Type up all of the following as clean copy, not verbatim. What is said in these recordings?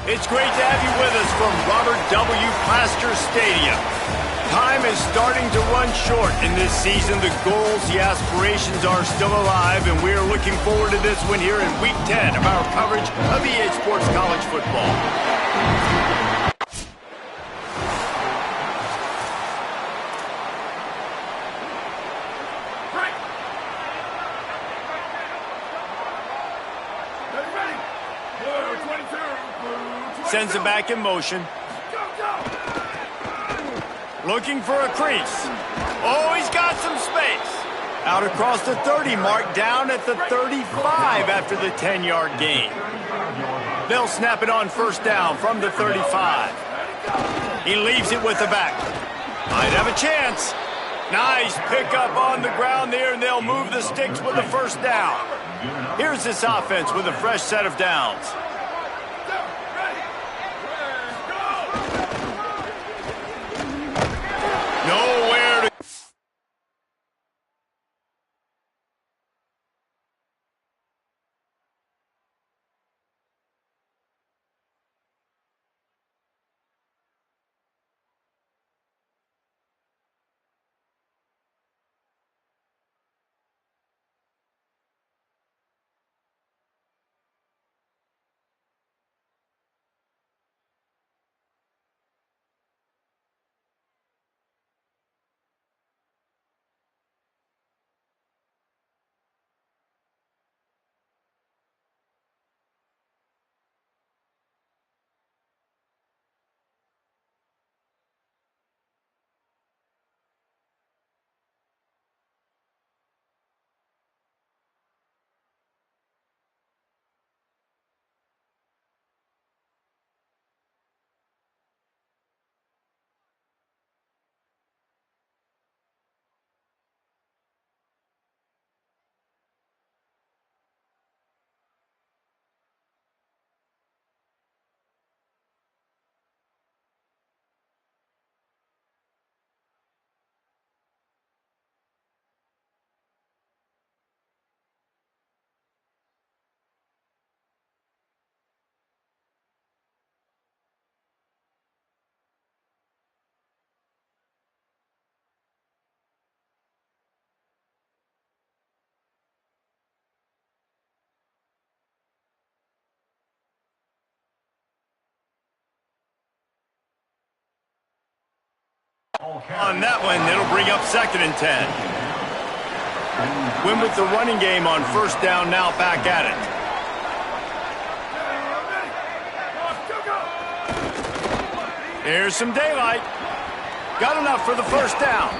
It's great to have you with us from Robert W. Plaster Stadium. Time is starting to run short in this season. The goals, the aspirations are still alive, and we're looking forward to this one here in Week 10 of our coverage of EA Sports College Football. Sends it back in motion. Looking for a crease. Oh, he's got some space. Out across the 30 mark, down at the 35 after the 10-yard gain. They'll snap it on first down from the 35. He leaves it with the back. Might have a chance. Nice pickup on the ground there, and they'll move the sticks with the first down. Here's this offense with a fresh set of downs. Nowhere to... On that one, it'll bring up 2nd and 10. Win with the running game on first down, now back at it. Here's some daylight. Got enough for the first down.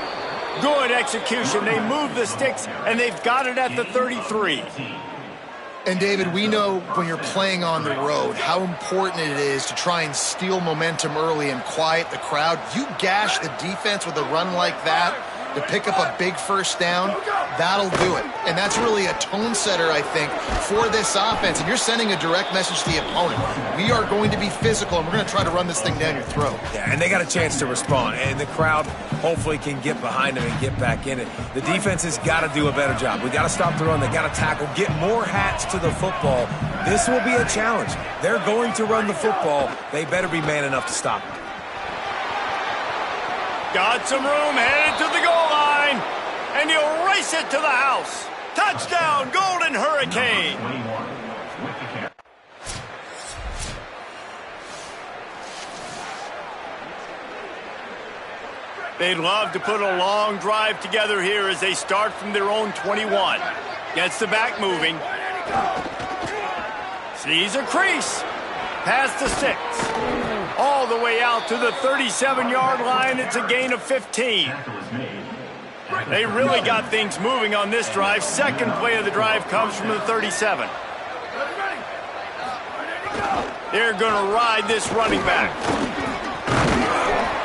Good execution. They move the sticks, and they've got it at the 33. And, David, we know when you're playing on the road how important it is to try and steal momentum early and quiet the crowd. You gash the defense with a run like that to pick up a big first down, that'll do it. And that's really a tone setter, I think, for this offense. And you're sending a direct message to the opponent. We are going to be physical, and we're going to try to run this thing down your throat. Yeah, and they got a chance to respond. And the crowd hopefully can get behind them and get back in it. The defense has got to do a better job. We got to stop the run. They got to tackle, get more hats to the football. This will be a challenge. They're going to run the football. They better be man enough to stop it. Got some room, headed to the goal line, and he'll race it to the house. Touchdown, Golden Hurricane. They'd love to put a long drive together here as they start from their own 21. Gets the back moving. Sees a crease. Past the 6. All the way out to the 37-yard line. It's a gain of 15. They really got things moving on this drive. Second play of the drive comes from the 37. They're going to ride this running back.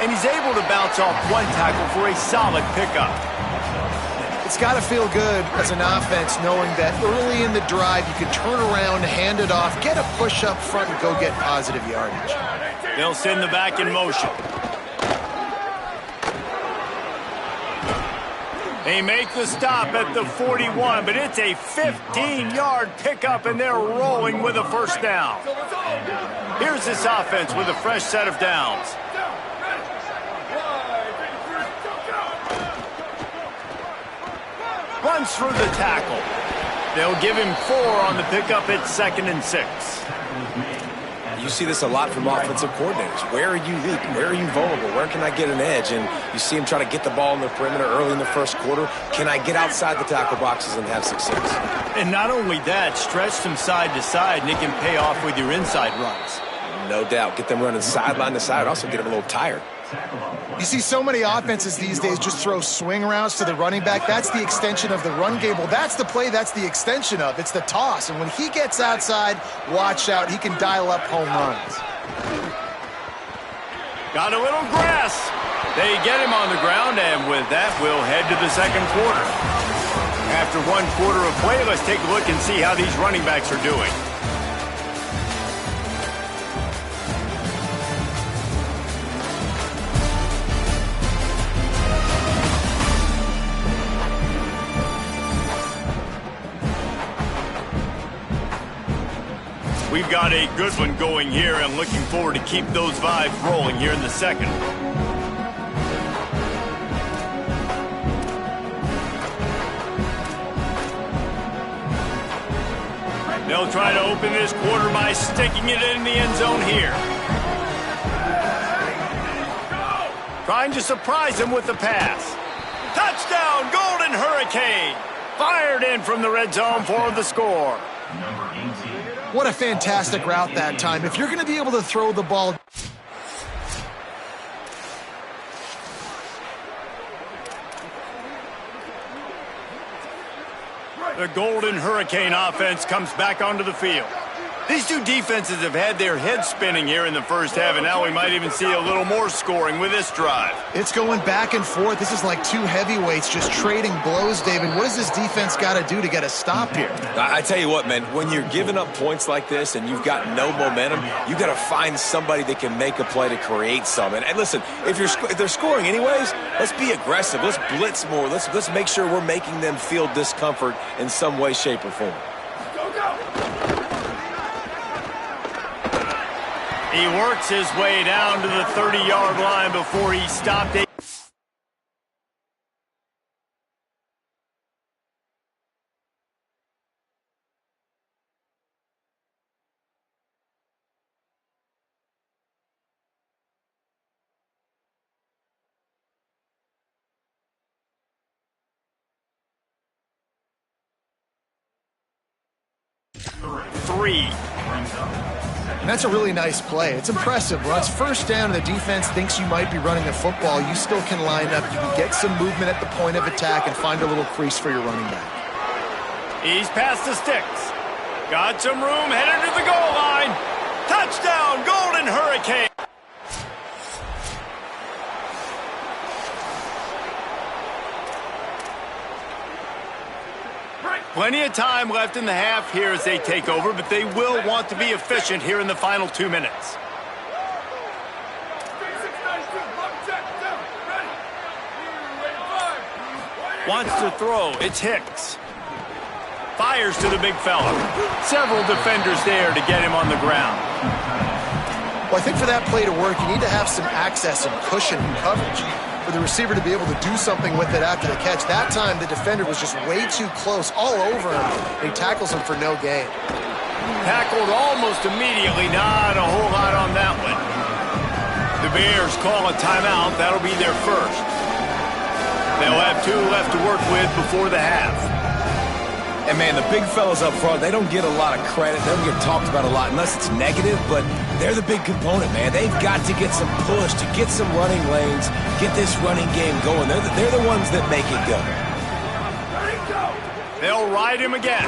And he's able to bounce off one tackle for a solid pickup. It's got to feel good as an offense knowing that early in the drive you can turn around, hand it off, get a push up front, and go get positive yardage. They'll send the back in motion. They make the stop at the 41, but it's a 15-yard pickup, and they're rolling with a first down. Here's this offense with a fresh set of downs. Runs through the tackle. They'll give him 4 on the pickup at 2nd and 6. You see this a lot from offensive coordinators. Where are you weak? Where are you vulnerable? Where can I get an edge? And you see him try to get the ball in the perimeter early in the first quarter. Can I get outside the tackle boxes and have success? And not only that, stretch them side to side, and it can pay off with your inside runs. No doubt. Get them running sideline to side. Also get them a little tired. You see so many offenses these days just throw swing routes to the running back. That's the extension of the run game. Well, that's the play that's the extension of. It's the toss. And when he gets outside, watch out. He can dial up home runs. Got a little grass. They get him on the ground, and with that, we'll head to the second quarter. After 1 quarter of play, let's take a look and see how these running backs are doing. We've got a good one going here, and looking forward to keep those vibes rolling here in the second. They'll try to open this quarter by sticking it in the end zone here. Trying to surprise him with the pass. Touchdown, Golden Hurricane! Fired in from the red zone for the score. What a fantastic route that time. If you're going to be able to throw the ball... The Golden Hurricane offense comes back onto the field. These two defenses have had their heads spinning here in the first half, and now we might even see a little more scoring with this drive. It's going back and forth. This is like 2 heavyweights just trading blows, David. What does this defense got to do to get a stop here? I tell you what, man, when you're giving up points like this and you've got no momentum, you got to find somebody that can make a play to create some. And listen, if they're scoring anyways, let's be aggressive. Let's blitz more. Let's make sure we're making them feel discomfort in some way, shape, or form. He works his way down to the 30-yard line before he stopped. Three. And that's a really nice play. It's impressive. When it's first down and the defense thinks you might be running the football, you still can line up. You can get some movement at the point of attack and find a little crease for your running back. He's past the sticks. Got some room, headed to the goal line. Touchdown, Golden Hurricane. Plenty of time left in the half here as they take over, but they will want to be efficient here in the final 2 minutes. Wants to throw. It's Hicks. Fires to the big fella. Several defenders there to get him on the ground. Well, I think for that play to work, you need to have some access and cushion and coverage for the receiver to be able to do something with it after the catch. That time, the defender was just way too close, all over him, and he tackles him for no gain. Tackled almost immediately. Not a whole lot on that one. The Bears call a timeout. That'll be their first. They'll have 2 left to work with before the half. And, man, the big fellas up front, they don't get a lot of credit. They don't get talked about a lot unless it's negative, but they're the big component, man. They've got to get some push, to get some running lanes, get this running game going. They're the ones that make it go. They'll ride him again.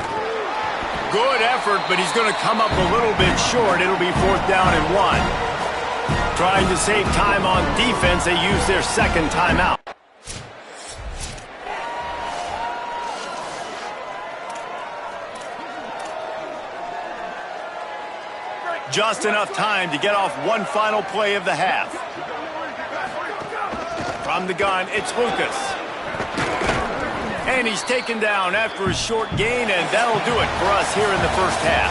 Good effort, but he's going to come up a little bit short. It'll be 4th down and 1. Trying to save time on defense, they use their second timeout. Just enough time to get off one final play of the half. From the gun, it's Lucas. And he's taken down after a short gain, and that'll do it for us here in the first half.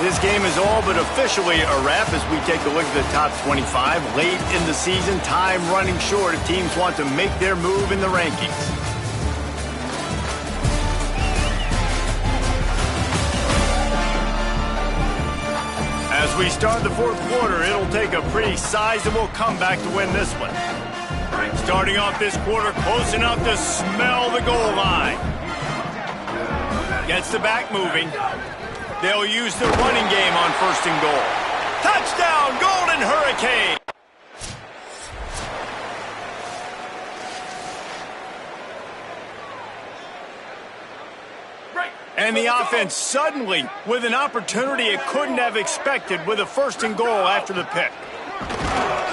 This game is all but officially a wrap as we take a look at the top 25. Late in the season, time running short if teams want to make their move in the rankings. As we start the fourth quarter, it'll take a pretty sizable comeback to win this one. Starting off this quarter close enough to smell the goal line. Gets the back moving. They'll use the running game on first and goal. Touchdown, Golden Hurricane! And the offense suddenly with an opportunity it couldn't have expected with a first and goal after the pick.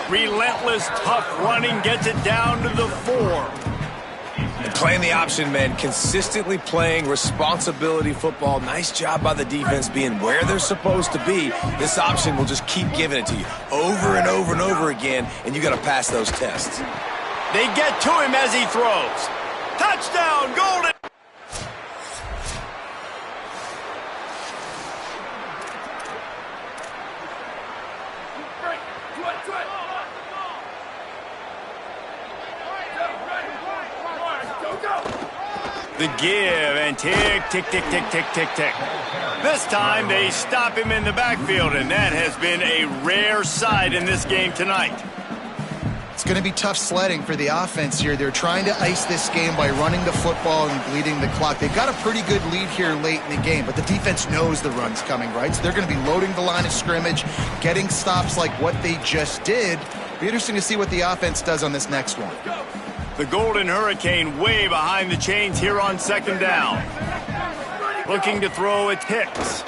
Relentless, tough running gets it down to the 4. And playing the option, man, consistently playing responsibility football. Nice job by the defense being where they're supposed to be. This option will just keep giving it to you over and over and over again, and you got to pass those tests. They get to him as he throws. Touchdown, Golden! The give and tick, tick, tick, tick, tick, tick, tick. This time they stop him in the backfield, and that has been a rare sight in this game tonight. It's going to be tough sledding for the offense here. They're trying to ice this game by running the football and bleeding the clock. They've got a pretty good lead here late in the game, but the defense knows the run's coming, right? So they're going to be loading the line of scrimmage, getting stops like what they just did. Be interesting to see what the offense does on this next one. The Golden Hurricane way behind the chains here on second down. Looking to throw it, Hicks.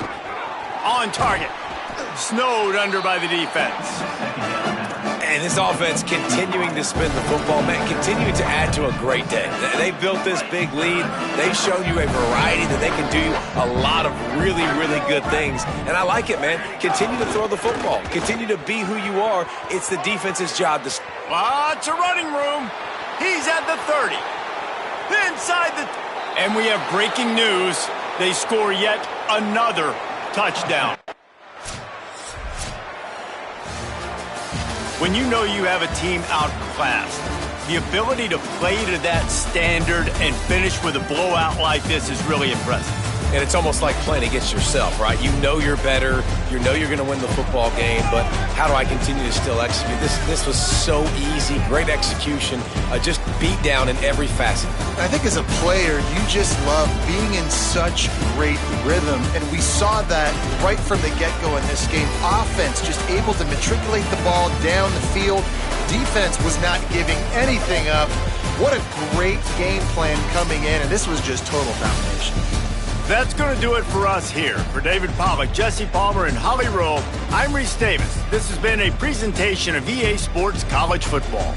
On target. Snowed under by the defense. And this offense continuing to spin the football, man, continuing to add to a great day. They built this big lead. They've shown you a variety that they can do a lot of really, really good things. And I like it, man. Continue to throw the football. Continue to be who you are. It's the defense's job to... Lots of running room. He's at the 30. Inside the... And we have breaking news. They score yet another touchdown. When you know you have a team outclassed, the ability to play to that standard and finish with a blowout like this is really impressive. And it's almost like playing against yourself, right? You know you're better. You know you're going to win the football game, but how do I continue to still execute? This was so easy. Great execution. Just beat down in every facet. I think as a player, you just love being in such great rhythm, and we saw that right from the get-go in this game. Offense just able to matriculate the ball down the field. Defense was not giving anything up. What a great game plan coming in, and this was just total domination. That's going to do it for us here. For David Pollack, Jesse Palmer, and Holly Rowe, I'm Reese Davis. This has been a presentation of EA Sports College Football.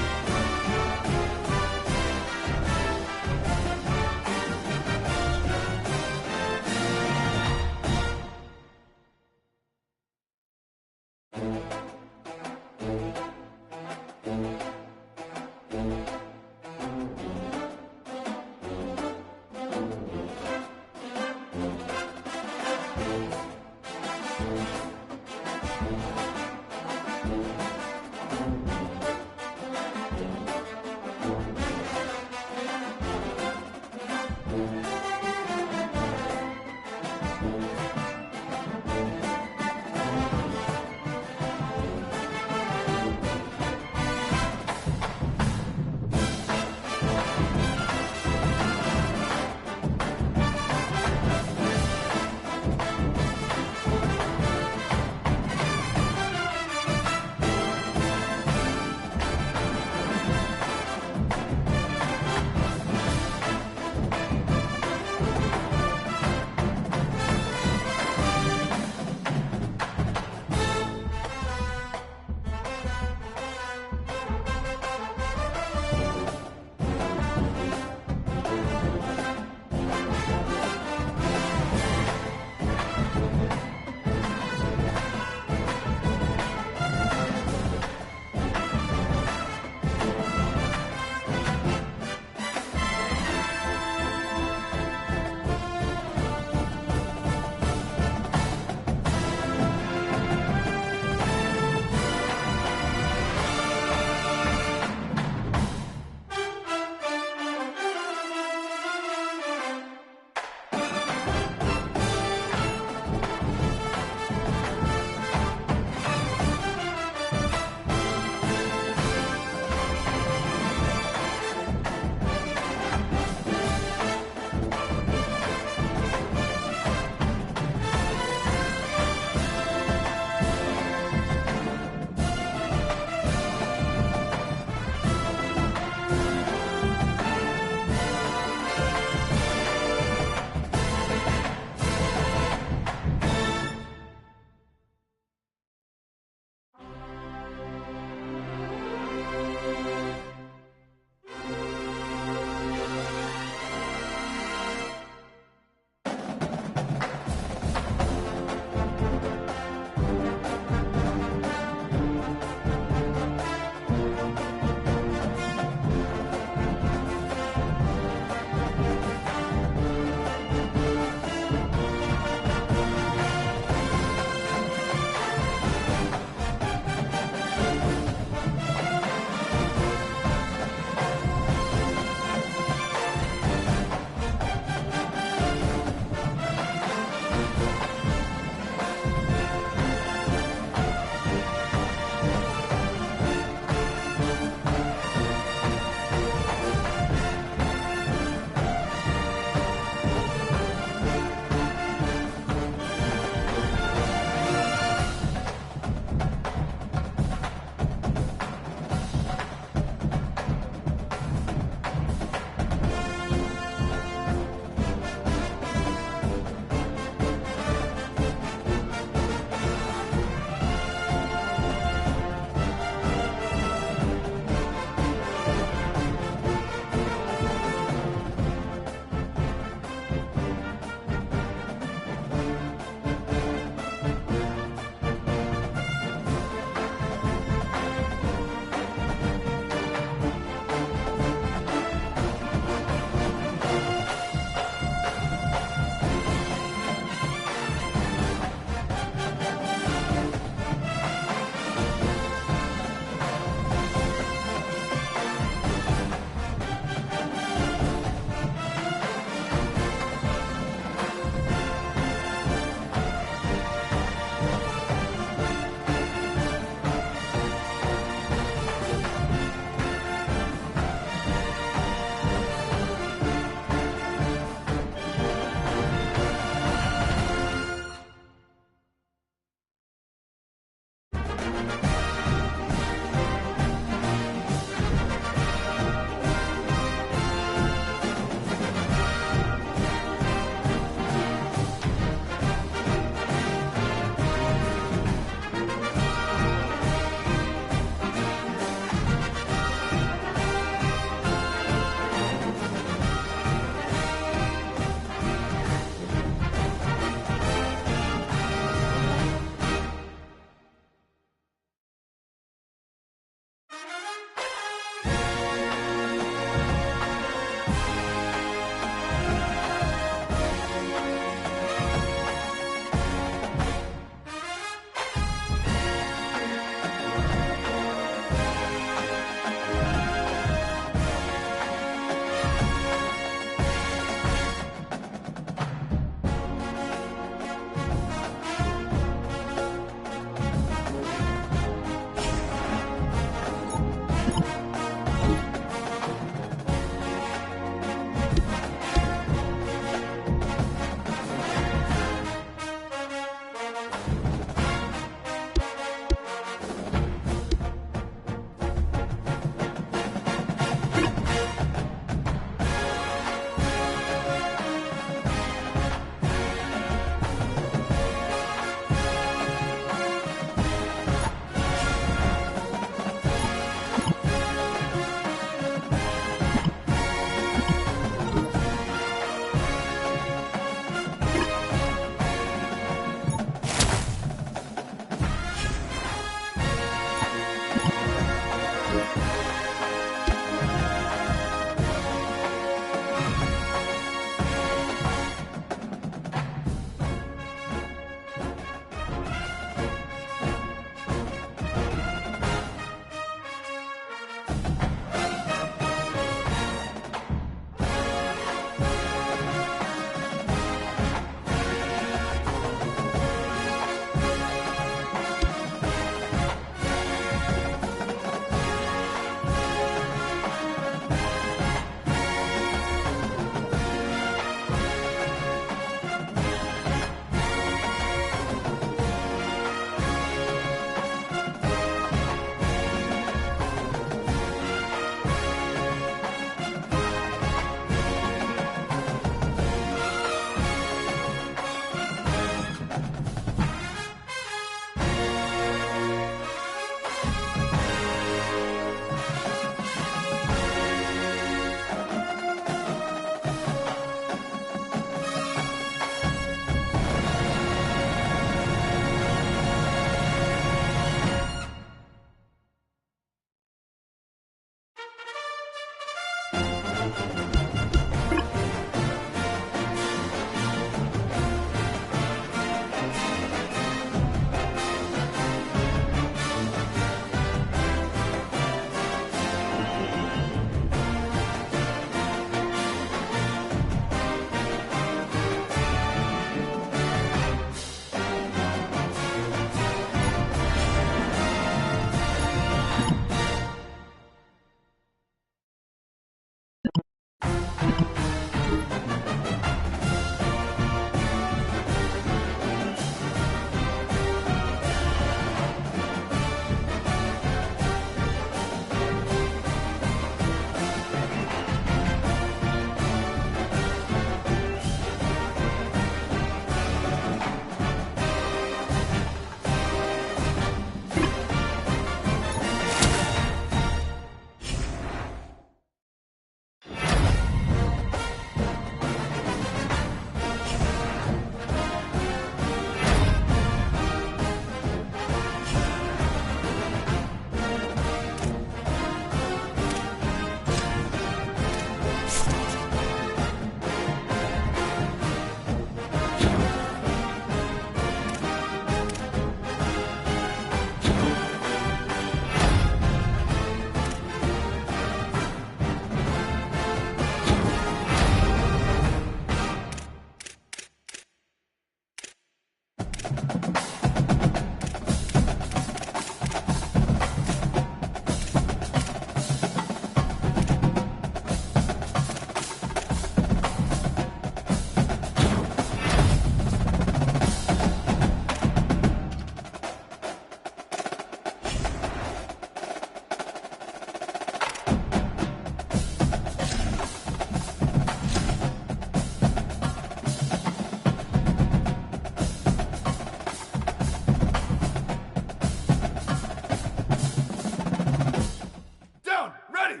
Down, ready.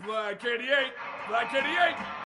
Black 88, Black 88.